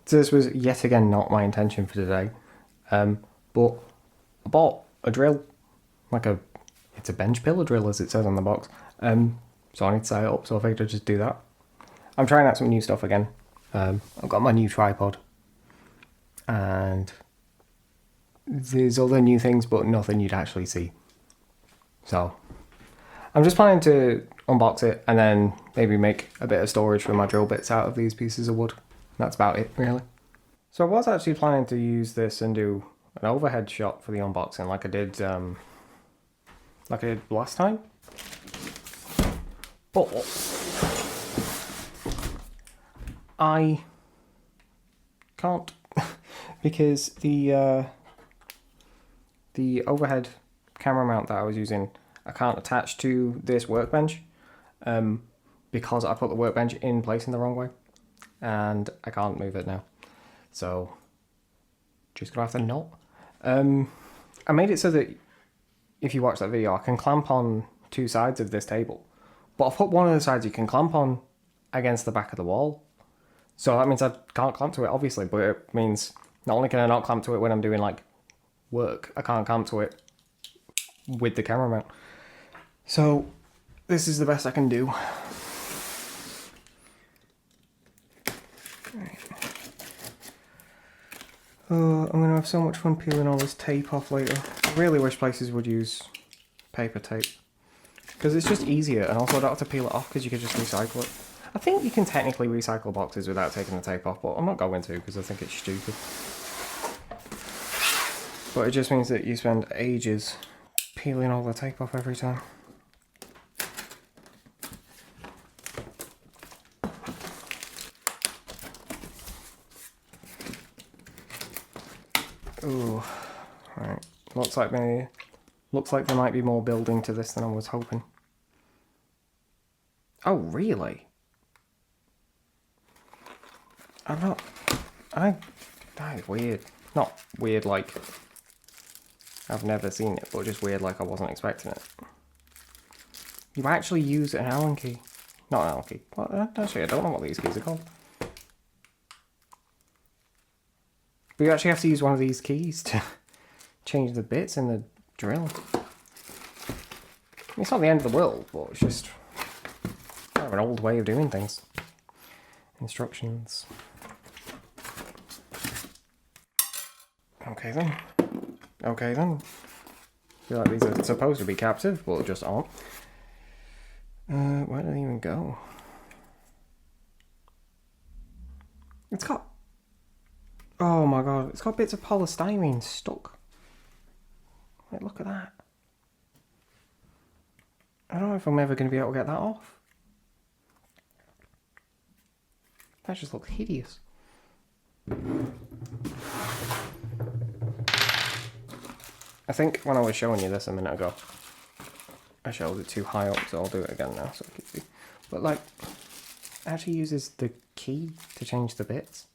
So this was yet again not my intention for today, but I bought a drill, it's a bench pillar drill as it says on the box. So I need to set it up, so I figured I'd just do that. I'm trying out some new stuff again. I've got my new tripod, and there's other new things, but nothing you'd actually see. So I'm just planning to unbox it and then maybe make a bit of storage for my drill bits out of these pieces of wood. That's about it, really. So I was actually planning to use this and do an overhead shot for the unboxing, like I did last time. But I can't because the overhead camera mount that I was using, I can't attach to this workbench because I put the workbench in place in the wrong way, and I can't move it now. So just gonna have to knot. I made it so that if you watch that video, I can clamp on two sides of this table, but I've put one of the sides you can clamp on against the back of the wall. So that means I can't clamp to it, obviously, but it means not only can I not clamp to it when I'm doing like work, I can't clamp to it with the camera mount. So this is the best I can do. I'm gonna have so much fun peeling all this tape off later. I really wish places would use paper tape, because it's just easier, and also I don't have to peel it off because you can just recycle it. I think you can technically recycle boxes without taking the tape off, but I'm not going to because I think it's stupid. But it just means that you spend ages peeling all the tape off every time. Ooh, right. Looks like there might be more building to this than I was hoping. Oh, really? That is weird. Not weird like I've never seen it, but just weird like I wasn't expecting it. You actually use an Allen key. Not an Allen key. Well, actually, I don't know what these keys are called. But you actually have to use one of these keys to change the bits in the drill. It's not the end of the world, but it's just kind of an old way of doing things. Instructions. Okay then. I feel like these are supposed to be captive, but just aren't. Where do they even go? It's got... Oh my god, it's got bits of polystyrene stuck. Wait, look at that. I don't know if I'm ever going to be able to get that off. That just looks hideous. I think when I was showing you this a minute ago, I showed it too high up, so I'll do it again now so I can see. But like, it actually uses the key to change the bits.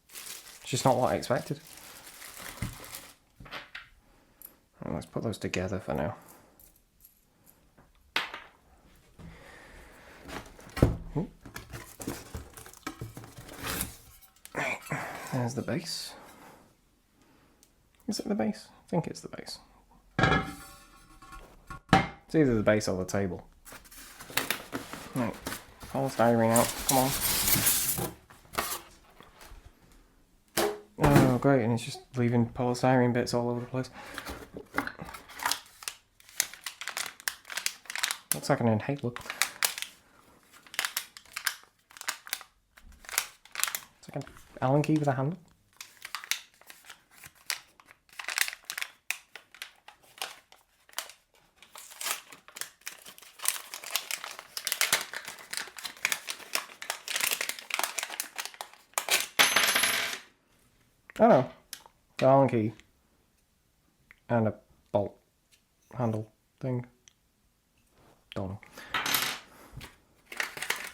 It's just not what I expected. Right, let's put those together for now. Right, there's the base. Is it the base? I think it's the base. It's either the base or the table. Right, polystyrene out, come on. Oh great, and it's just leaving polystyrene bits all over the place. Looks like an inhaler. It's like an Allen key with a handle. Oh no, the Allen key and a bolt handle thing. Don't know.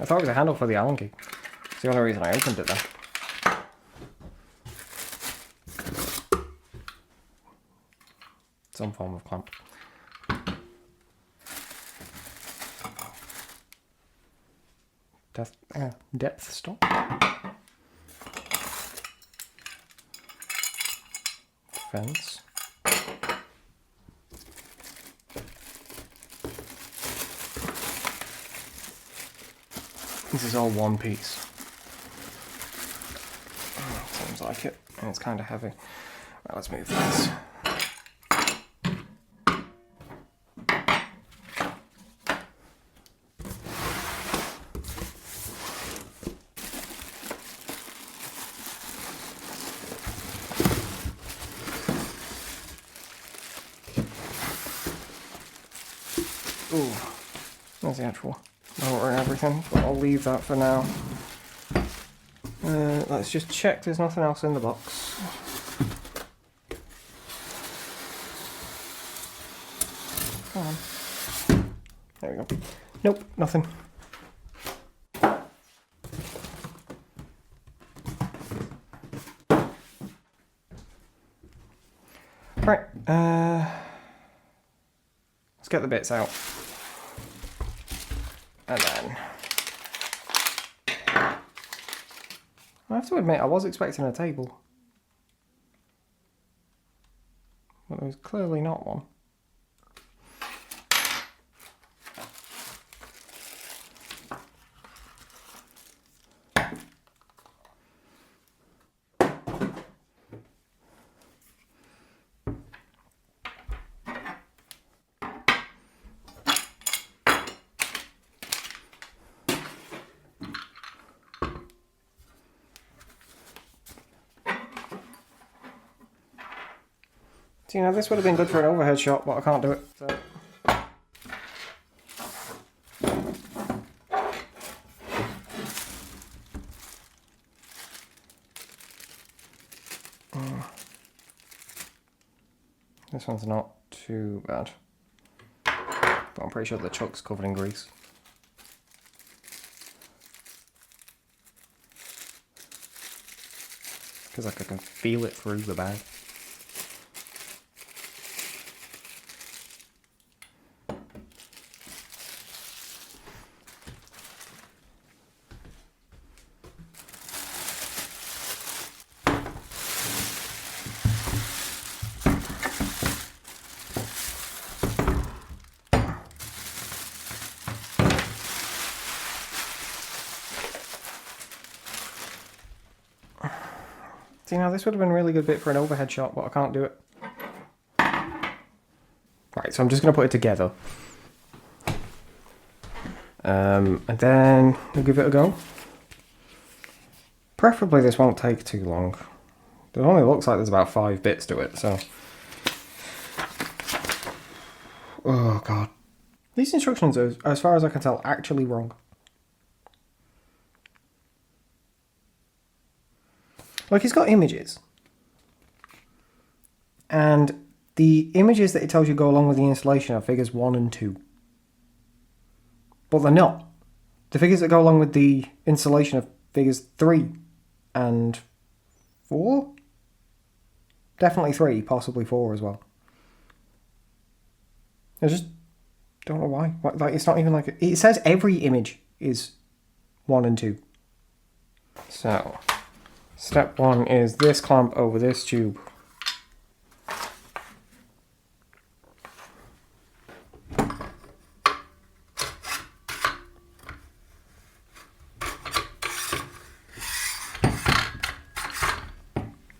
I thought it was a handle for the Allen key. It's the only reason I opened it then. Some form of clamp. Depth stop. fence. This is all one piece. Seems like it, and it's kind of heavy. Right, let's move this. Ooh, there's the actual motor and everything, but I'll leave that for now. Let's just check there's nothing else in the box. Come on. There we go. Nope, nothing. Right, let's get the bits out. And then I have to admit, I was expecting a table, but there was clearly not one. So, you know, this would have been good for an overhead shot, but I can't do it. So. This one's not too bad, but I'm pretty sure the chuck's covered in grease. Because like I can feel it through the bag. See, now this would have been a really good bit for an overhead shot, but I can't do it. Right, so I'm just going to put it together. And then we'll give it a go. Preferably this won't take too long. It only looks like there's about 5 bits to it, so... Oh, God. These instructions are, as far as I can tell, actually wrong. Like, it's got images. And the images that it tells you go along with the installation are figures 1 and 2. But they're not. The figures that go along with the installation are figures 3 and 4? Definitely 3, possibly 4 as well. I just don't know why. Like, it's not even like... It says every image is 1 and 2. So... Step 1 is this clamp over this tube.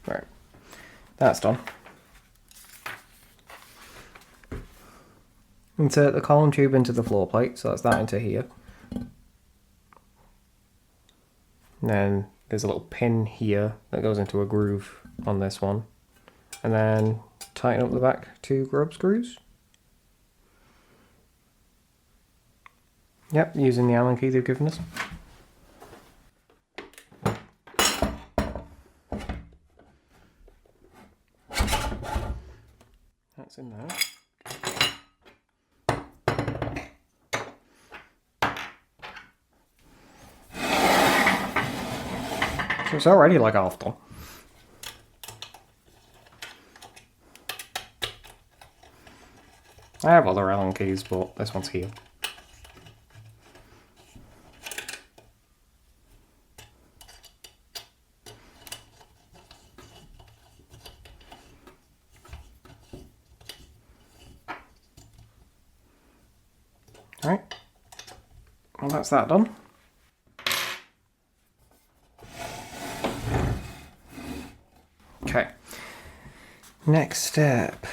Right, that's done. Insert the column tube into the floor plate, so that's that into here. And then there's a little pin here that goes into a groove on this one. And then tighten up the back 2 grub screws. Yep, using the Allen key they've given us. That's in there. So it's already like half done. I have other Allen keys, but this one's here. Well, that's that done. Okay. Next step.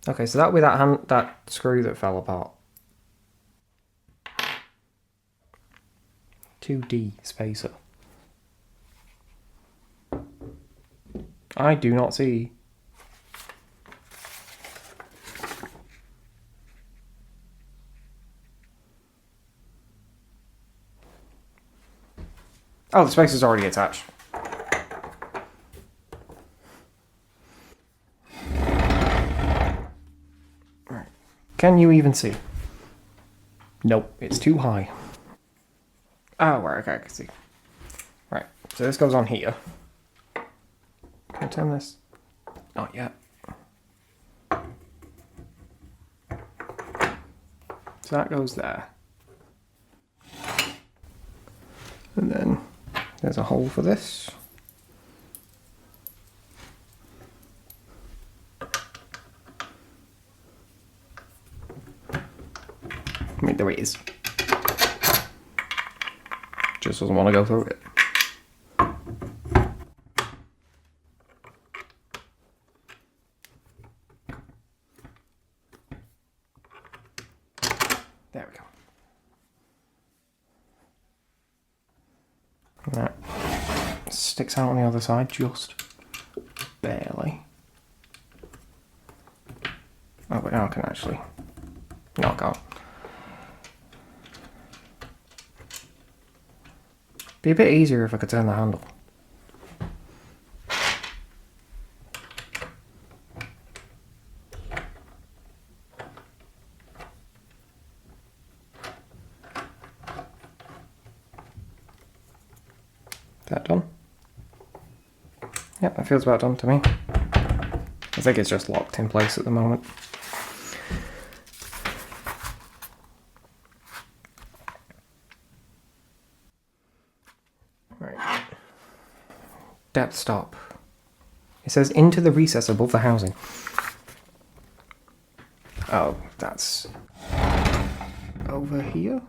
Okay, so that with that screw that fell apart. 2D spacer. I do not see. Oh, the spacer's already attached. Right. Can you even see? Nope, it's too high. Oh, right, okay, I can see. Right, so this goes on here. Can I turn this? Not yet. So that goes there. And then there's a hole for this. I mean, there it is. Just doesn't want to go through it. There we go. And that sticks out on the other side, just barely. Oh, but now I can actually. No, I can't. Be a bit easier if I could turn the handle. That done? Yep, that feels about done to me. I think it's just locked in place at the moment. Right. Depth stop. It says into the recess above the housing. Oh, that's over here?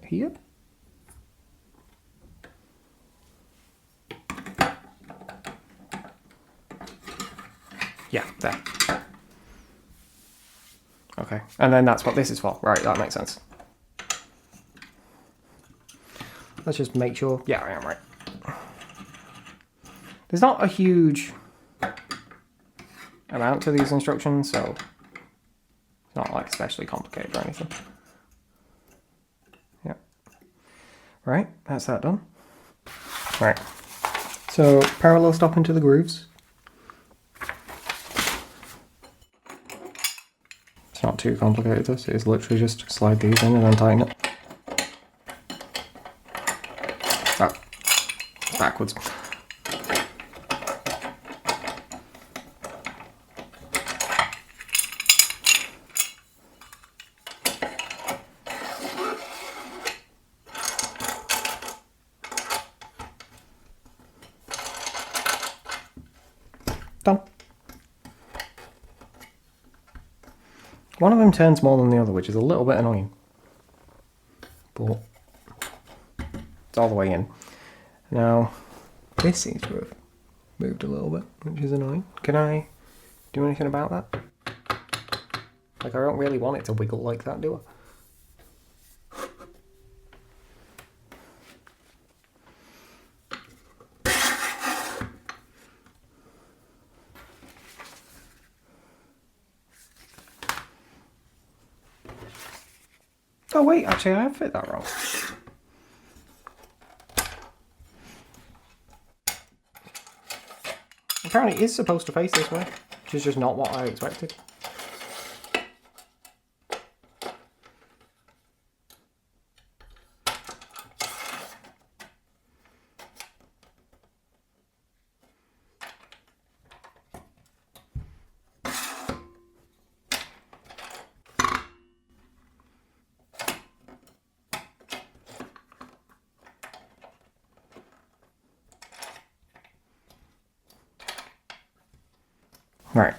Here? Yeah, there. Okay, and then that's what this is for. Right, that makes sense. Let's just make sure. Yeah, I am right. There's not a huge amount to these instructions, so it's not like especially complicated or anything. Yeah. Right, that's that done. Right. So parallel stop into the grooves. It's not too complicated, this. It's literally just slide these in and then tighten it. Oh, backwards. Done. One of them turns more than the other, which is a little bit annoying. But it's all the way in. Now, this seems to have moved a little bit, which is annoying. Can I do anything about that? Like, I don't really want it to wiggle like that, do I? Oh wait, actually I have fit that wrong. Apparently it is supposed to face this way, which is just not what I expected. Right.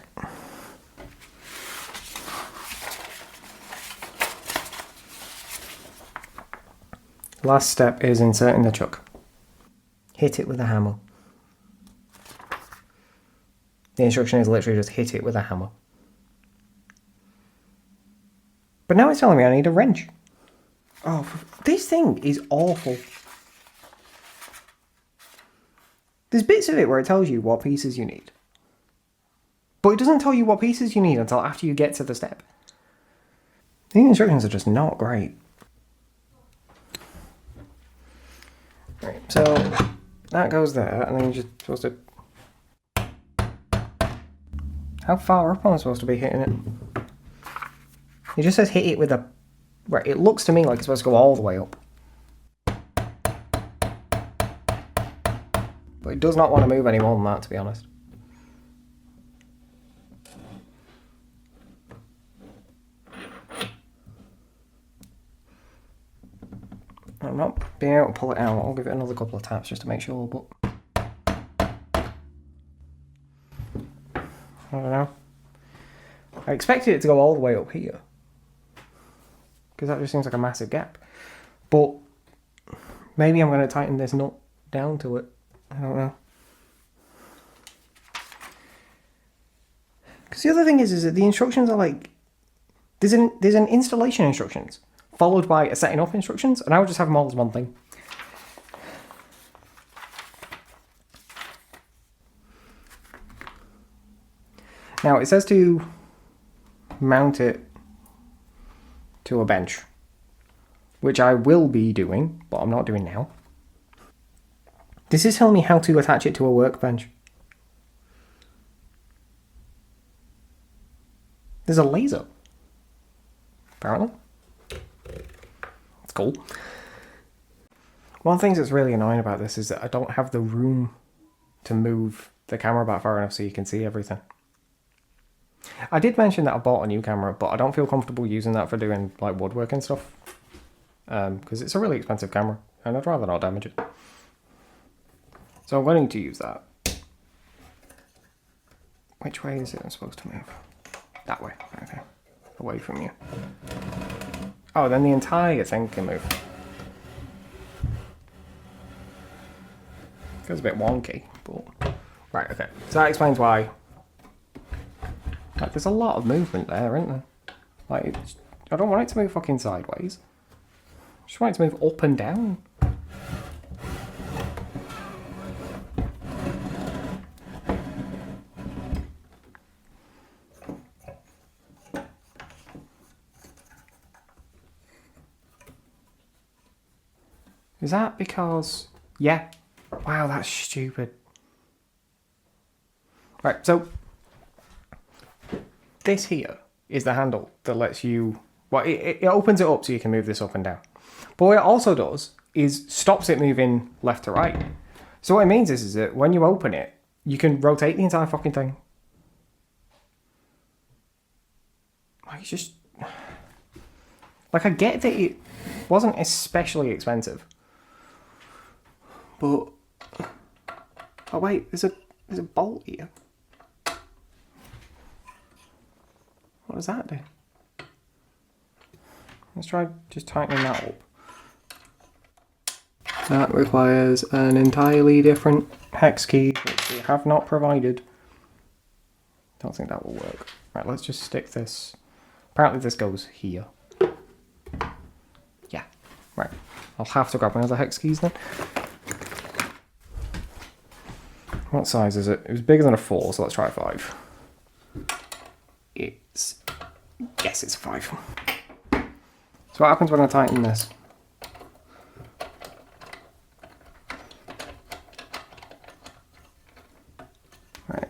Last step is inserting the chuck. Hit it with a hammer. The instruction is literally just hit it with a hammer. But now it's telling me I need a wrench. Oh, this thing is awful. There's bits of it where it tells you what pieces you need. But it doesn't tell you what pieces you need until after you get to the step. The instructions are just not great. Right, so that goes there, and then you're just supposed to... How far up am I supposed to be hitting it? It just says hit it with a... Right, it looks to me like it's supposed to go all the way up. But it does not want to move any more than that, to be honest. I'm not being able to pull it out. I'll give it another couple of taps just to make sure, but... I don't know. I expected it to go all the way up here. Because that just seems like a massive gap. But maybe I'm going to tighten this nut down to it. I don't know. Because the other thing is that the instructions are like... There's an installation instructions, followed by a setting up instructions, and I would just have them all as one thing. Now, it says to mount it to a bench, which I will be doing, but I'm not doing now. This is telling me how to attach it to a workbench. There's a laser, apparently. It's cool. One of the things that's really annoying about this is that I don't have the room to move the camera back far enough so you can see everything. I did mention that I bought a new camera, but I don't feel comfortable using that for doing like woodworking stuff. Because it's a really expensive camera, and I'd rather not damage it. So I'm going to use that. Which way is it I'm supposed to move? That way, okay. Away from you. Oh, then the entire thing can move. Feels a bit wonky, but... Right, okay. So that explains why... Like, there's a lot of movement there, isn't there? Like, I don't want it to move fucking sideways. I just want it to move up and down. Is that because... Yeah. Wow, that's stupid. Right, so... This here is the handle that lets you... Well, it opens it up so you can move this up and down. But what it also does is stops it moving left to right. So what it means is that when you open it, you can rotate the entire fucking thing. Like, it's just... Like, I get that it wasn't especially expensive. But... Oh wait, there's a bolt here. What does that do? Let's try just tightening that up. That requires an entirely different hex key, which we have not provided. Don't think that will work. Right, let's just stick this. Apparently this goes here. Yeah, right. I'll have to grab another hex keys then. What size is it? It was bigger than a 4, so let's try a 5. Yes, it's a 5. So what happens when I tighten this? Right.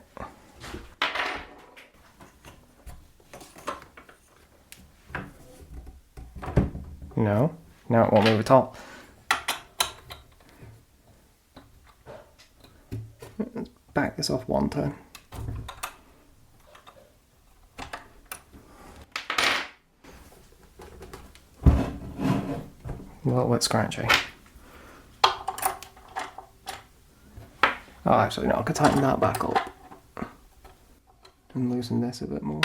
No, now it won't move at all. Let's back this off one time. Well, let's scratchy. Oh, actually, no, I could tighten that back up. and loosen this a bit more.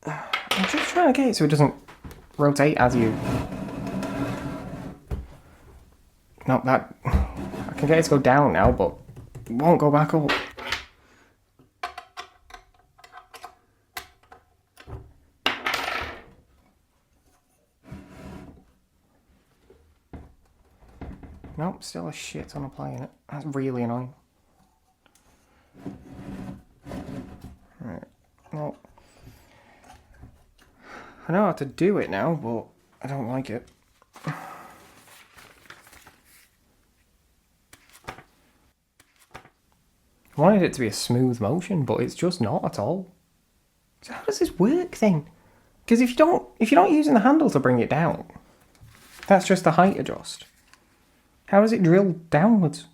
I'm just trying to get it so it doesn't rotate as you... No, that... I can get it to go down now, but it won't go back up. Nope, still a shit ton of play in it. That's really annoying. Right, well... I know how to do it now, but I don't like it. I wanted it to be a smooth motion, but it's just not at all. So how does this work then? Because if you're not using the handle to bring it down, that's just the height adjust. How does it drill downwards?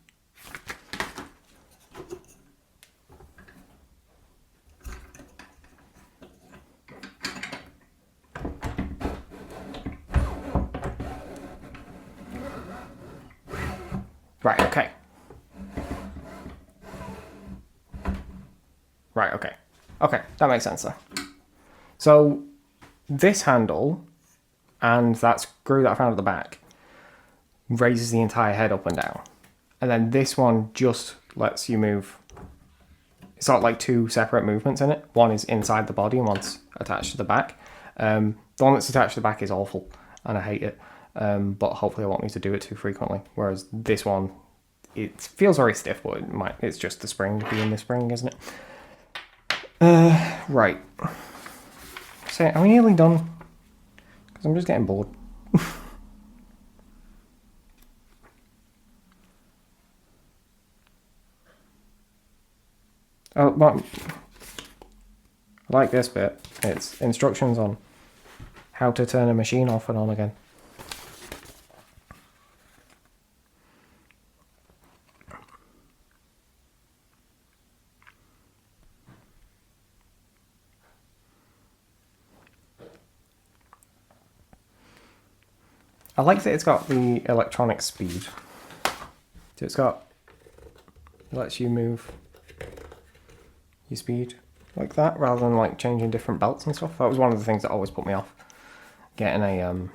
Right, okay. Right, okay. Okay, that makes sense then. So, this handle and that screw that I found at the back raises the entire head up and down. And then this one just lets you move. It's got like two separate movements in it. One is inside the body and one's attached to the back. The one that's attached to the back is awful and I hate it. But hopefully I won't need to do it too frequently. Whereas this one, it feels very stiff, but it's just the spring being the spring, isn't it? Right. So, are we nearly done? Because I'm just getting bored. Oh, well, I like this bit. It's instructions on how to turn a machine off and on again. I like that it's got the electronic speed. So it lets you move your speed like that rather than like changing different belts and stuff. That was one of the things that always put me off getting a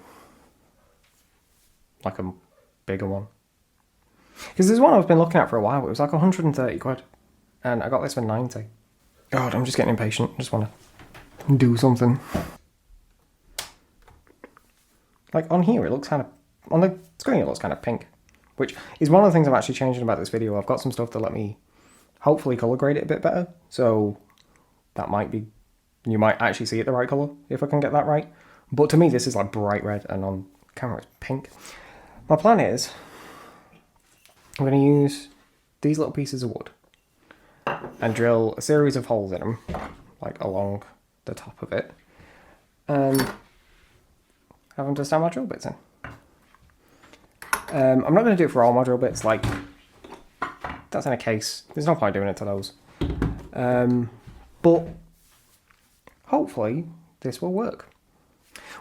like a bigger one. Because there's one I've been looking at for a while, but it was like 130 quid. And I got this for 90. God, I'm just getting impatient. I just want to do something. Like on here, it looks kind of, on the screen it looks kind of pink, which is one of the things I'm actually changing about this video. I've got some stuff to let me hopefully colour grade it a bit better, so that might be, you might actually see it the right colour if I can get that right. But to me this is like bright red and on camera it's pink. My plan is, I'm going to use these little pieces of wood and drill a series of holes in them, like along the top of it, and have them to stand my drill bits in. I'm not going to do it for all my drill bits, like, that's in a case. There's no point doing it to those. But hopefully this will work.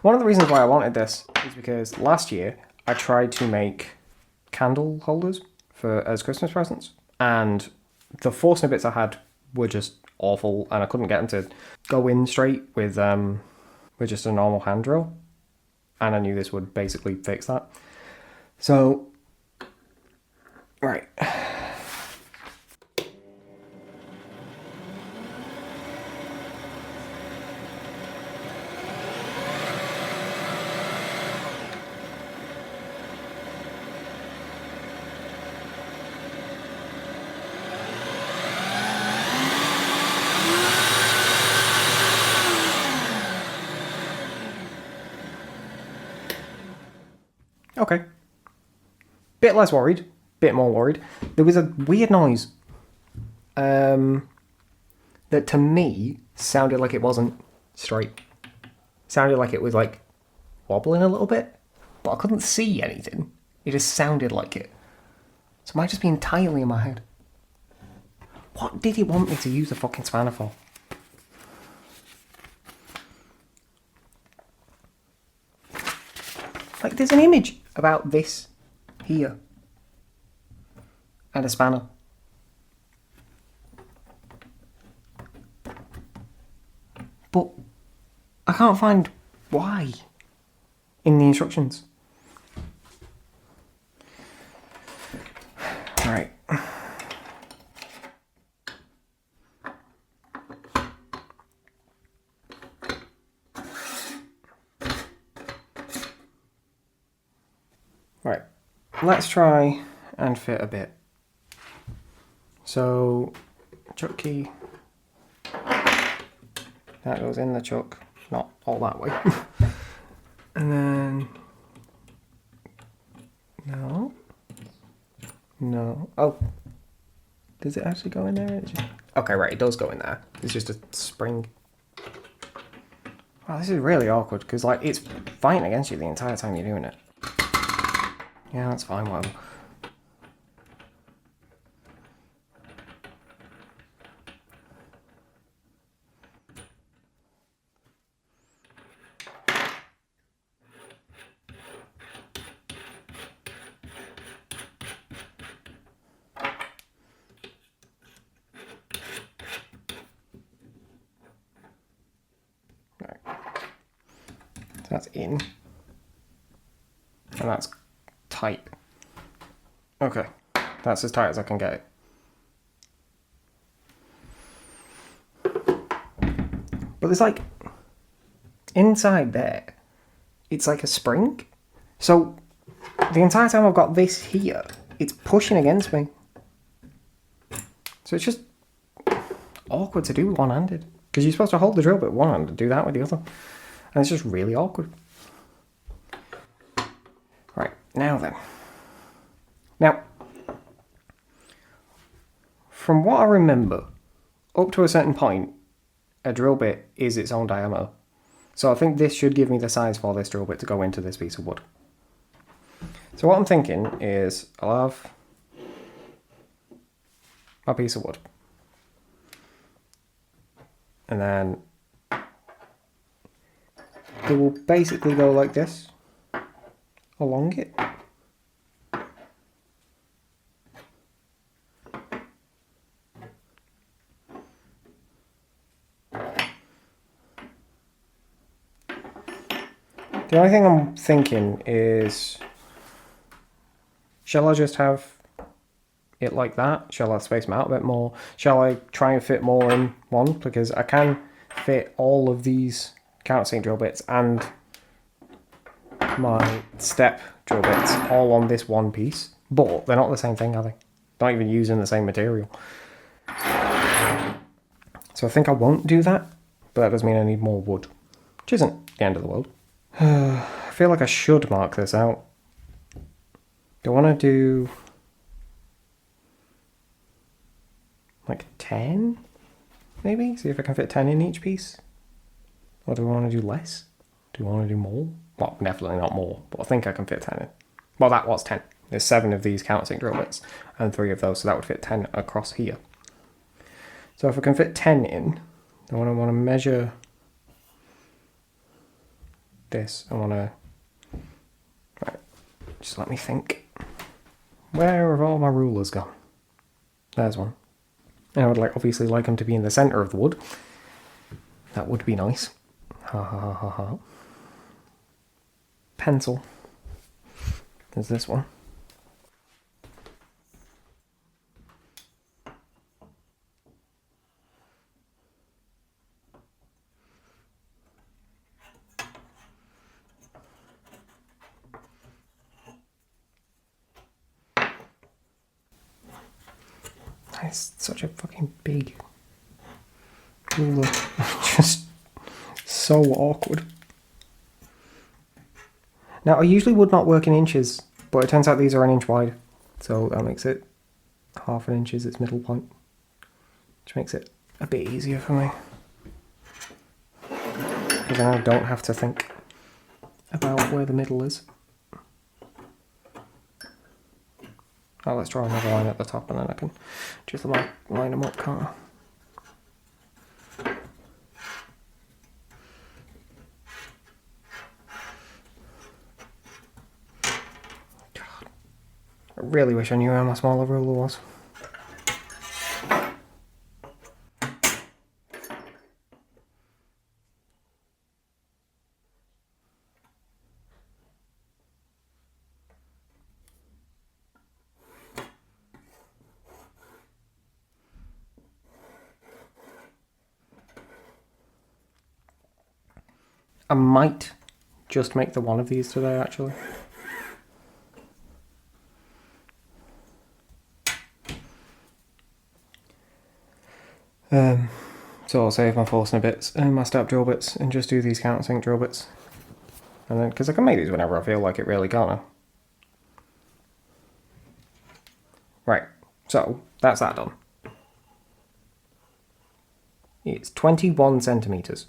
One of the reasons why I wanted this is because last year I tried to make candle holders as Christmas presents, and the 4 snippets I had were just awful, and I couldn't get them to go in straight with just a normal hand drill. And I knew this would basically fix that. So, right. Okay. Bit less worried. Bit more worried. There was a weird noise. That to me sounded like it wasn't straight. Sounded like it was like wobbling a little bit. But I couldn't see anything. It just sounded like it. So it might just be entirely in my head. What did he want me to use a fucking spanner for? Like, there's an image about this here. And a spanner. But I can't find why in the instructions. Right. Right. Let's try and fit a bit. So, chuck key. That goes in the chuck, not all that way. And then... No. Oh. Does it actually go in there? Okay, right, it does go in there. It's just a spring. Wow, this is really awkward, because, like, it's fighting against you the entire time you're doing it. Yeah, that's fine, whatever. That's in. And that's tight. Okay. That's as tight as I can get it. But there's like... inside there, it's like a spring. So, the entire time I've got this here, it's pushing against me. So it's just awkward to do one-handed. Because you're supposed to hold the drill bit with one hand and do that with the other. And it's just really awkward. Right, now then. Now, from what I remember, up to a certain point, a drill bit is its own diameter. So I think this should give me the size for this drill bit to go into this piece of wood. So what I'm thinking is I'll have a piece of wood. And then it will basically go like this along it. The only thing I'm thinking is, shall I just have it like that? Shall I space them out a bit more? Shall I try and fit more in one? Because I can fit all of these countersink drill bits and my step drill bits all on this one piece, but they're not the same thing, are they? Not even using the same material. So I think I won't do that, but that does mean I need more wood, which isn't the end of the world. I feel like I should mark this out. Do I want to do like 10? Maybe? See if I can fit 10 in each piece? Or do I want to do less? Do I want to do more? Well, definitely not more, but I think I can fit 10 in. Well, that was 10. There's 7 of these countersink drill bits and 3 of those, so that would fit 10 across here. So if I can fit 10 in, then I want to measure this. I want to... Right, just let me think. Where have all my rulers gone? There's one. And I would obviously like them to be in the centre of the wood. That would be nice. Ha ha ha ha ha. Pencil. There's this one. It's such a fucking big ruler. Just so awkward. Now, I usually would not work in inches, but it turns out these are an inch wide. So that makes it ½ an inch is its middle point, which makes it a bit easier for me. Because then I don't have to think about where the middle is. Oh, let's draw another line at the top and then I can just line them up, can't I? I really wish I knew where my smaller ruler was. I might just make the one of these today, actually. So I'll save my Forstner bits and my step drill bits and just do these countersink drill bits. And then, because I can make these whenever I feel like it, really, can't I? Right, so that's that done. It's 21 centimetres.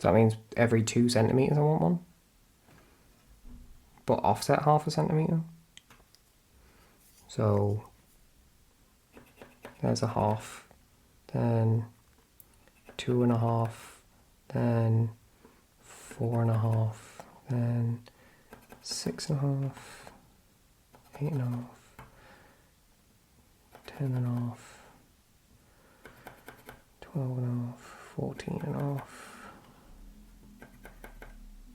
So that means every 2 centimetres I want one. But offset half a centimetre. So there's a half, then 2.5, then 4.5, then 6.5, 8.5, 10.5, 12.5, 14.5,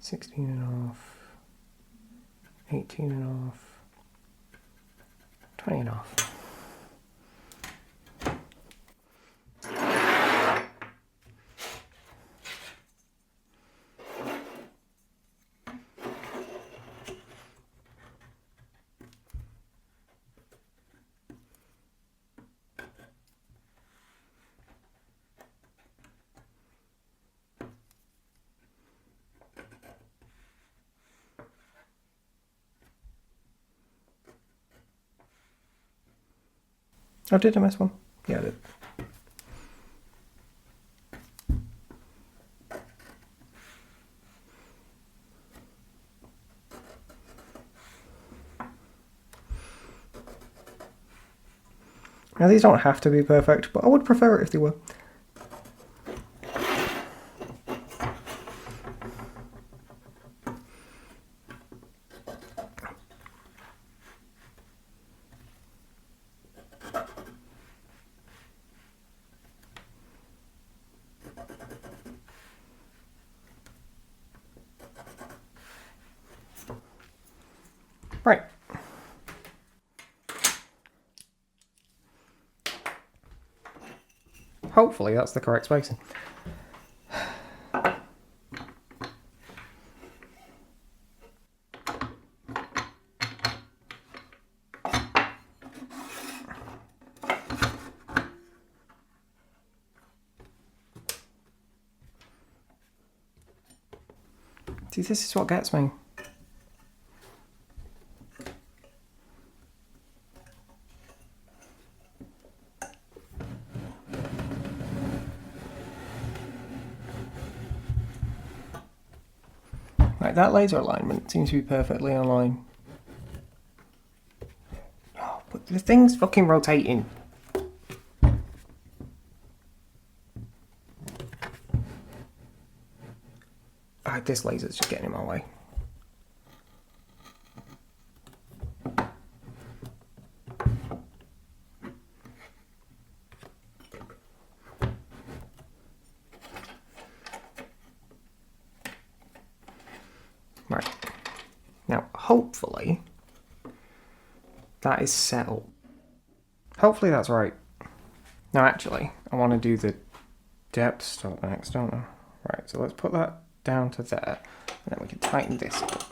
16.5, 18.5, 20.5. Oh, did I miss one? Yeah, I did. Now, these don't have to be perfect, but I would prefer it if they were. Right. Hopefully that's the correct spacing. See, this is what gets me. Right, that laser alignment seems to be perfectly in line. Oh, but the thing's fucking rotating. Ah, this laser's just getting in my way. Right. Now, hopefully, that is set up. Hopefully that's right. Now, actually, I want to do the depth stop next, don't I? Right, so let's put that down to there, and then we can tighten this up.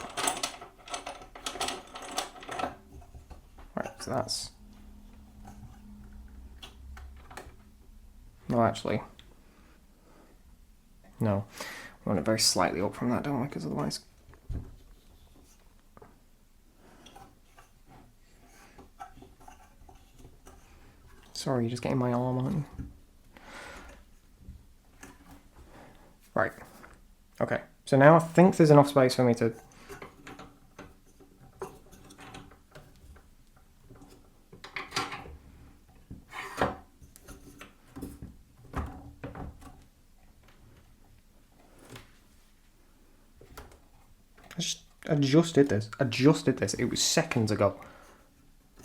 Right, so that's... No, actually. No. We want it very slightly up from that, don't we? Because otherwise... Sorry, you're just getting my arm, aren't you? Right. Okay. So now I think there's enough space for me to... I just did this. It was seconds ago.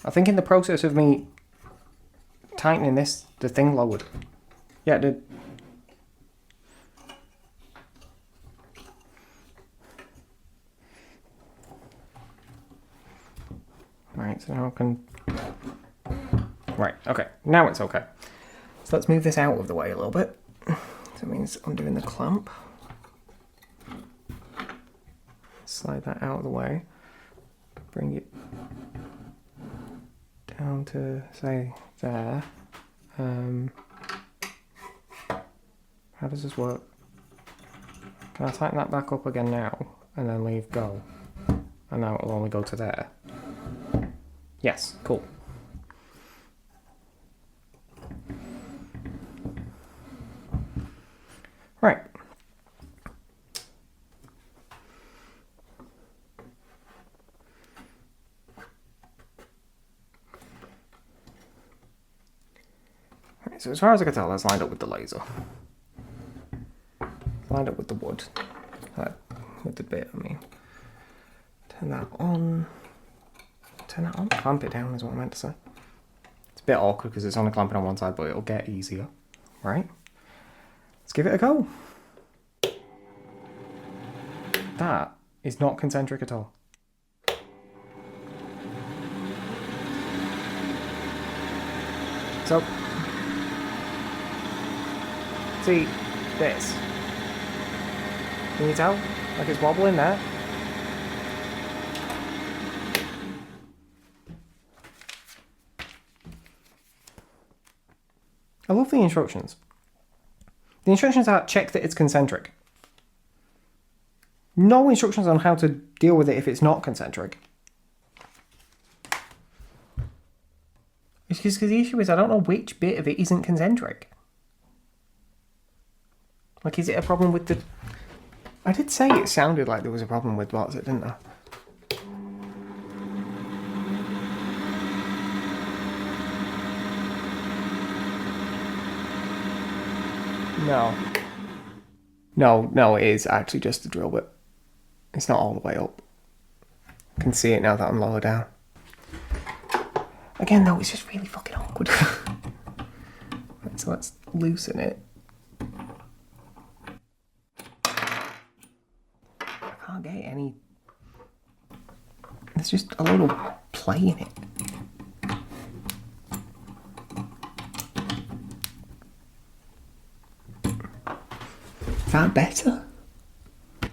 I think in the process of me tightening this, the thing lowered. Yeah, it did. Right, so now I can... Right, okay. Now it's okay. So let's move this out of the way a little bit. So it means undoing the clamp. Slide that out of the way. Bring it down to, say, there. How does this work? Can I tighten that back up again now and then leave go? And now it'll only go to there. Yes, cool. Right. Right, so as far as I can tell, that's lined up with the laser. Lined up with the wood. With the bit, I mean. Turn that on. Turn that on? Clamp it down is what I meant to say. It's a bit awkward because it's only clamping on one side, but it'll get easier. Right? Let's give it a go. That is not concentric at all. So, see this? Can you tell? Like it's wobbling there. I love the instructions. The instructions are check that it's concentric. No instructions on how to deal with it if it's not concentric. It's just because the issue is I don't know which bit of it isn't concentric. Like, is it a problem with the... I did say it sounded like there was a problem with what's it, didn't I? No, it is actually just the drill bit. It's not all the way up. I can see it now that I'm lower down. Again, though, it's just really fucking awkward. Right, so let's loosen it. I can't get any... There's just a little play in it. Is that better?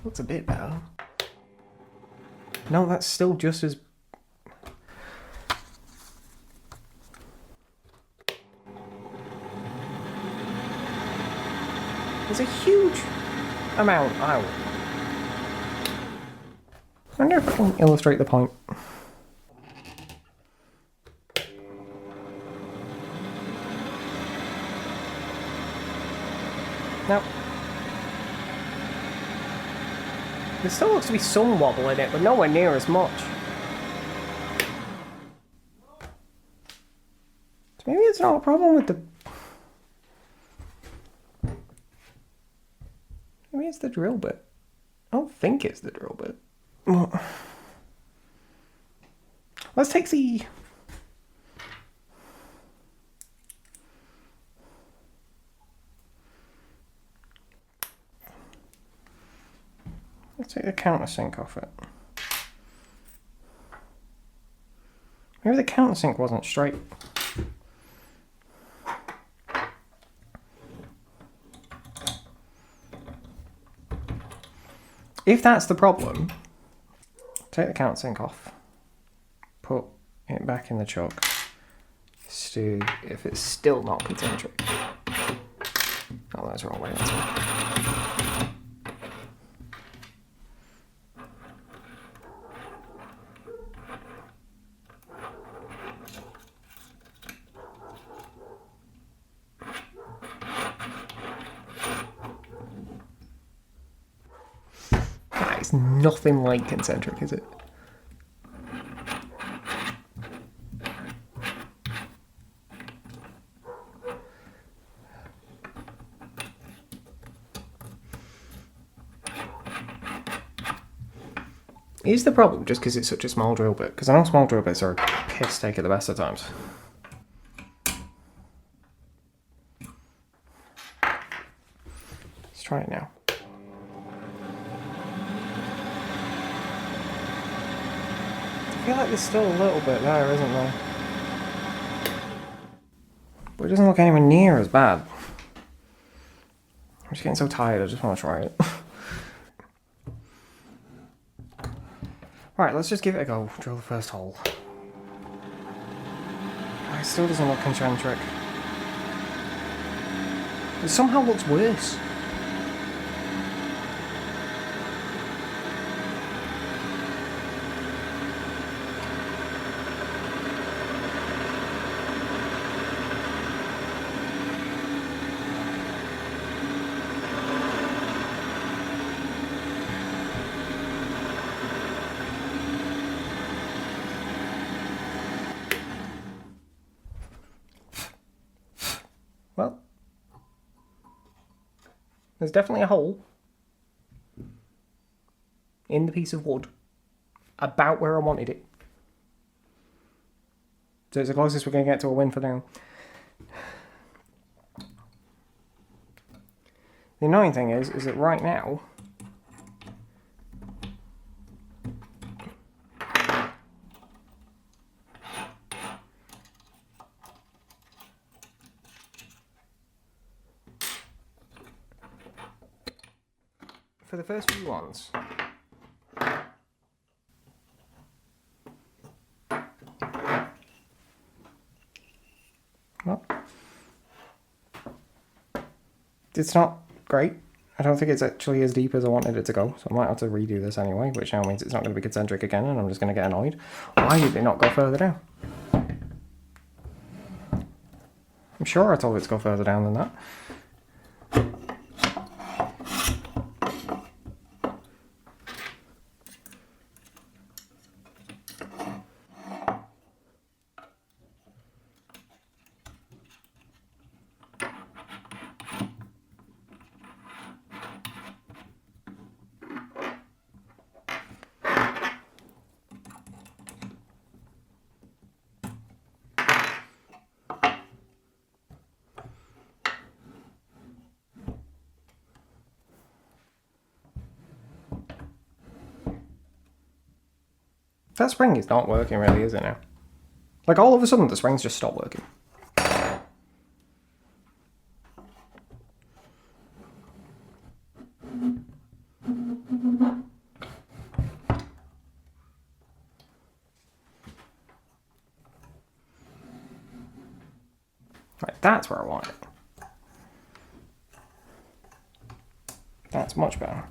Looks a bit better. No, that's still just as... There's a huge amount out. I wonder if I can illustrate the point. Now, there still looks to be some wobble in it, but nowhere near as much. So maybe it's not a problem with the... Maybe it's the drill bit. I don't think it's the drill bit. Well, let's take the... Let's take the countersink off it. Maybe the countersink wasn't straight. If that's the problem, take the countersink off, put it back in the chuck, see if it's still not concentric. Oh, that's the wrong way. That's right. It's nothing like concentric, is it? Is the problem just because it's such a small drill bit? Because I know small drill bits are a piss take at the best of times. Let's try it now. I feel like there's still a little bit there, isn't there? But it doesn't look anywhere near as bad. I'm just getting so tired, I just want to try it. Right, let's just give it a go. Drill the first hole. It still doesn't look concentric. It somehow looks worse. Well, there's definitely a hole in the piece of wood about where I wanted it. So it's the closest we're going to get to a win for now. The annoying thing is that right now, for the first few ones, well, it's not great. I don't think it's actually as deep as I wanted it to go, so I might have to redo this anyway, which now means it's not going to be concentric again, and I'm just going to get annoyed. Why did it not go further down? I'm sure I told it to go further down than that. That spring is not working really, is it now? Like all of a sudden the springs just stop working. Right, that's where I want it. That's much better.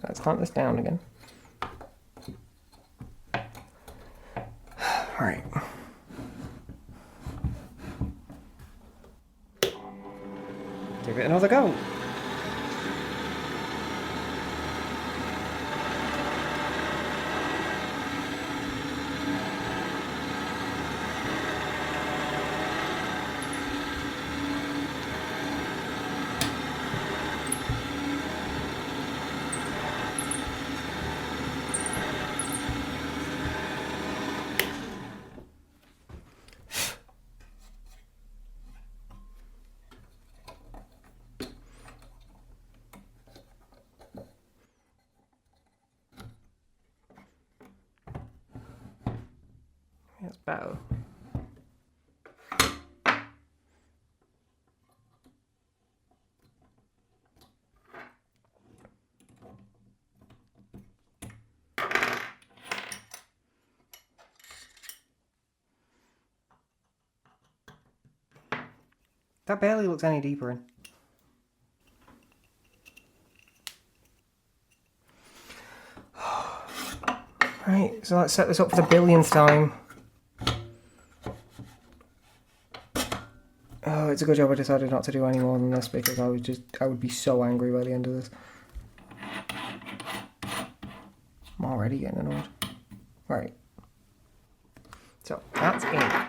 Let's clamp this down again. Right. Give it another go. It's better. That barely looks any deeper in. Right, so let's set this up for the billionth time. Oh, it's a good job I decided not to do any more than this because I would be so angry by the end of this. I'm already getting annoyed. Right. So that's it.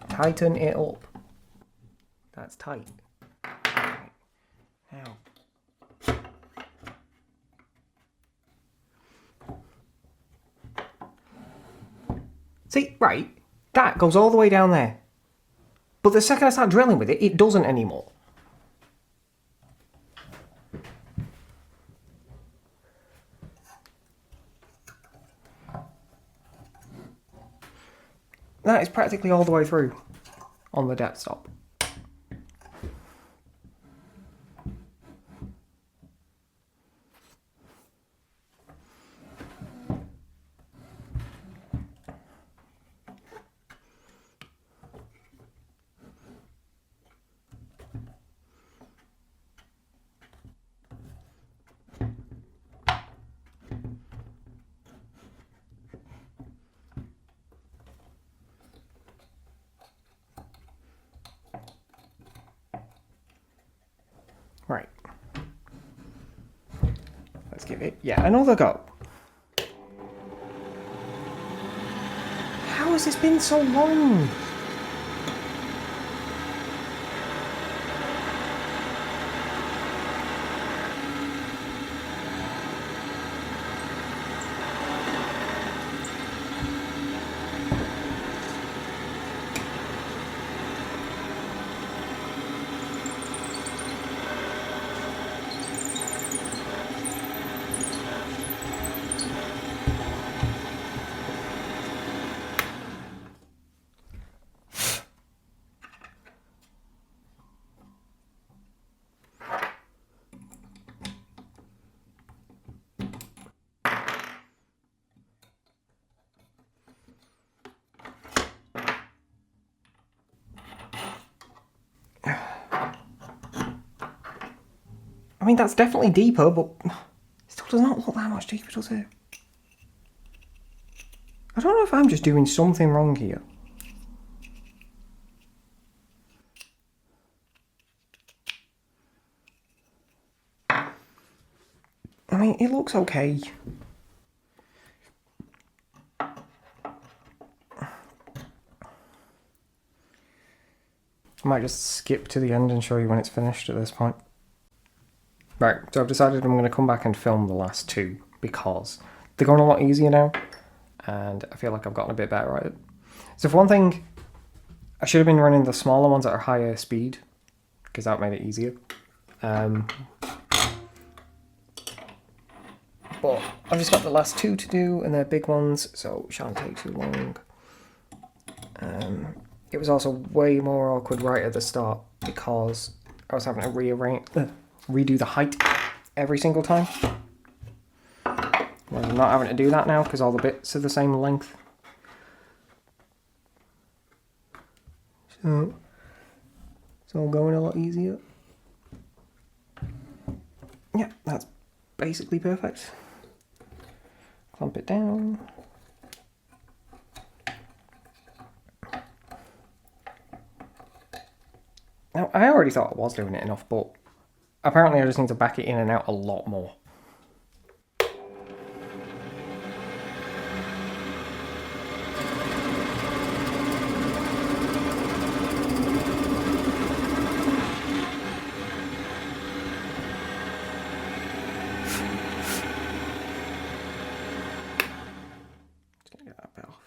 Tighten it up. That's tight. Right. Now. See, right, that goes all the way down there. But the second I start drilling with it, it doesn't anymore. That is practically all the way through on the depth stop. Right. Let's give it, another go. How has this been so long? I mean, that's definitely deeper, but it still does not look that much deeper, does it? I don't know if I'm just doing something wrong here. I mean, it looks okay. I might just skip to the end and show you when it's finished at this point. Right, so I've decided I'm going to come back and film the last two because they're going a lot easier now and I feel like I've gotten a bit better at it. So for one thing, I should have been running the smaller ones at a higher speed because that made it easier. But I've just got the last two to do and they're big ones, so it shan't take too long. It was also way more awkward right at the start because I was having to redo the height every single time. Whereas I'm not having to do that now because all the bits are the same length. So it's all going a lot easier. Yeah, that's basically perfect. Clamp it down. Now, I already thought I was doing it enough, but apparently I just need to back it in and out a lot more. Just gonna get that bit off.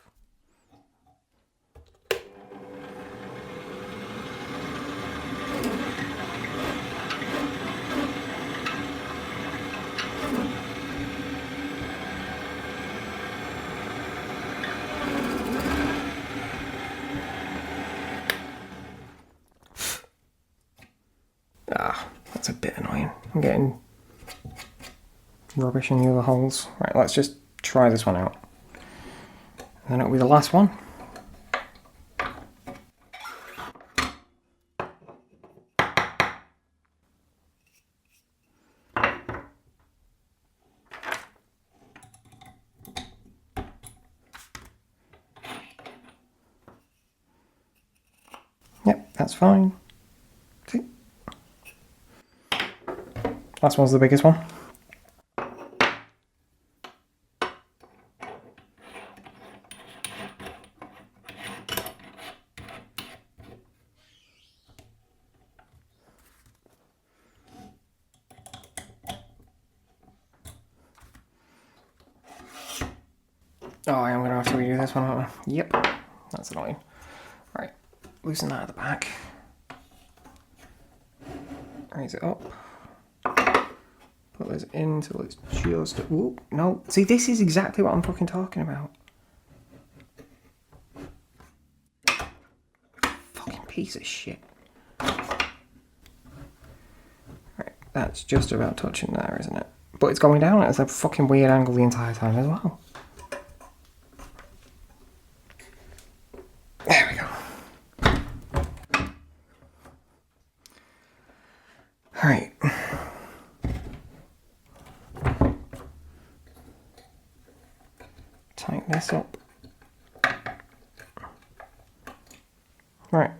That's a bit annoying. I'm getting rubbish in the other holes. Right, let's just try this one out. And then it'll be the last one. Yep, that's fine. See? Last one's the biggest one. Oh, I am going to have to redo this one, aren't I? Yep. That's annoying. Right. Loosen that at the back. Raise it up. Put this in until it's just... Whoop. No. See, this is exactly what I'm fucking talking about. Fucking piece of shit. Right. That's just about touching there, isn't it? But it's going down at a fucking weird angle the entire time as well. There we go. Alright. Tighten this up. Right.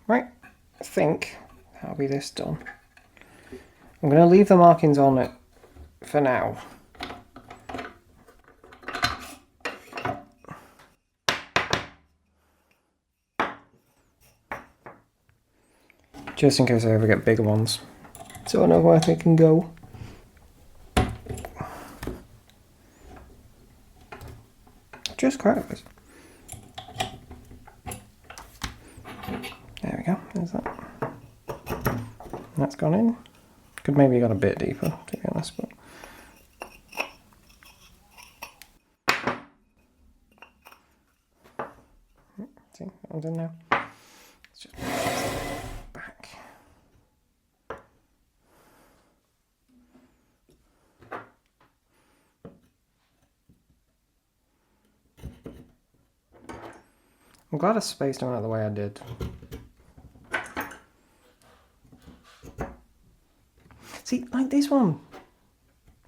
Right, I think that'll be this done. I'm going to leave the markings on it for now. Just in case I ever get bigger ones. So I know where they can go. Just crackers. There we go, there's that. That's gone in. Could maybe have got a bit deeper, to be honest, but... See, that one's in now. Let's just push this back. I'm glad I spaced them out the way I did. See, like this one.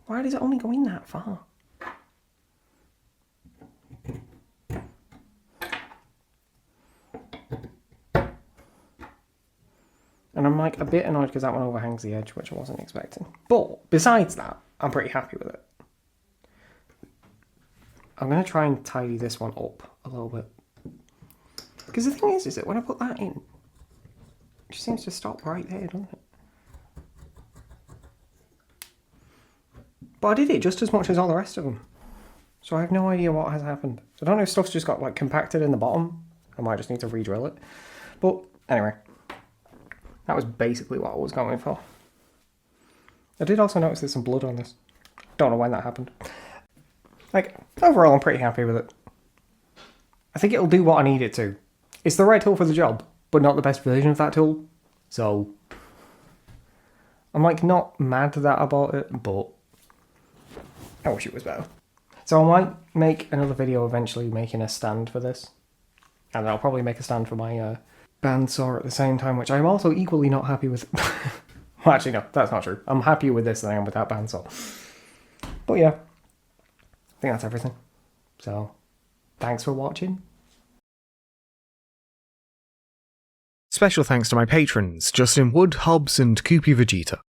Why does it only go in that far? And I'm like a bit annoyed because that one overhangs the edge, which I wasn't expecting. But besides that, I'm pretty happy with it. I'm going to try and tidy this one up a little bit. Because the thing is that when I put that in, it just seems to stop right there, doesn't it? But I did it just as much as all the rest of them. So I have no idea what has happened. So I don't know if stuff's just got like compacted in the bottom. I might just need to re-drill it. But anyway, that was basically what I was going for. I did also notice there's some blood on this. Don't know when that happened. Like, overall I'm pretty happy with it. I think it'll do what I need it to. It's the right tool for the job, but not the best version of that tool. So, I'm like not mad that I bought it, but I wish it was better. So I might make another video eventually making a stand for this. And then I'll probably make a stand for my bandsaw at the same time, which I'm also equally not happy with. Well, actually no, that's not true. I'm happier with this than I am with that bandsaw. But yeah, I think that's everything. So, thanks for watching. Special thanks to my patrons, Justin Wood, Hobbs and Koopy Vegeta.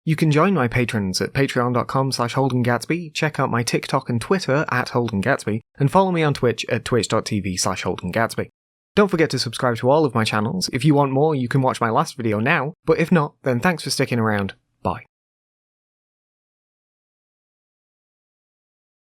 You can join my patrons at patreon.com/Holden Gatsby, check out my TikTok and Twitter at Holden Gatsby, and follow me on Twitch at twitch.tv/Holden Gatsby. Don't forget to subscribe to all of my channels. If you want more, you can watch my last video now, but if not, then thanks for sticking around.